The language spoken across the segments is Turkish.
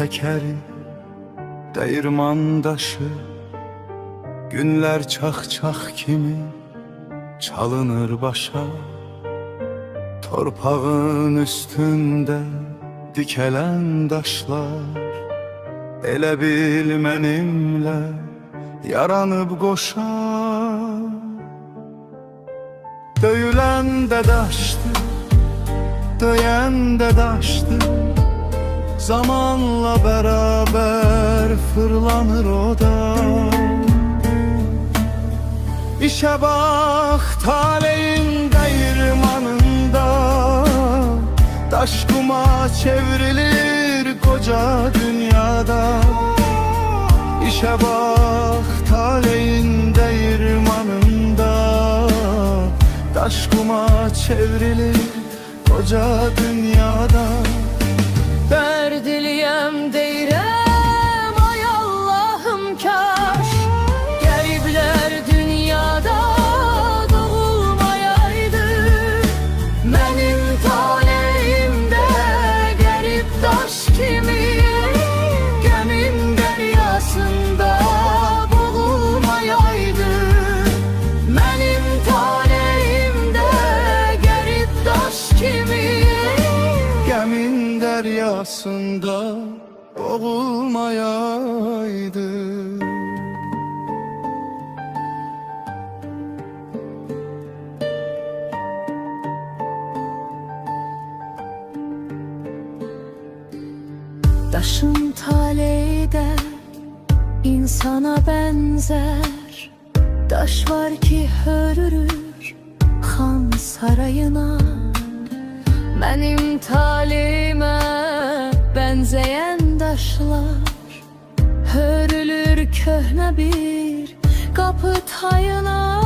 tekeri, değirman daşı, günler çak kimi çalınır başa. Torpağın üstünde dikelen daşlar, elə bil mənimlə yaranıb qoşar. Döyülən də daşdı, döyən də daşdı, zamanla beraber fırlanır o da. İşe bak taleyin değirmanında, taş kuma çevrilir koca dünyada. İşe bak taleyin değirmanında, taş kuma çevrilir koca dünyada. Derdliyem deyrem ay Allah'ım kaş garibler dünyada doğulmayaydı. Benim taleyimde garip taş kimi gemin deryasında boğulmayaydı. Benim taleyimde garip taş kimi Gemin deryasında boğulmayaydı. Daşın taleyi de insana benzer. Daş var ki hörürür han sarayına. Benim talime benzeyen daşlar hörülür köhne bir kapı tayına.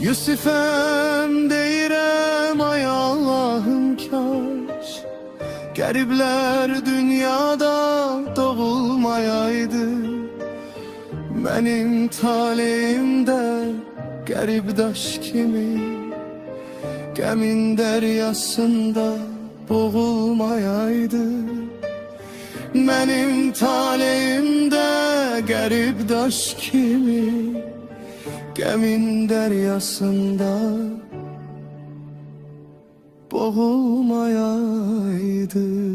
Yusuf'em deyirəm ay Allah'ım kaş garibler dünyada doğulmayaydı. Benim taleyimde garip daş kimi gemin deryasında boğulmayaydı. Benim taleyimde garip daş kimi gemin deryasında boğulmayaydı.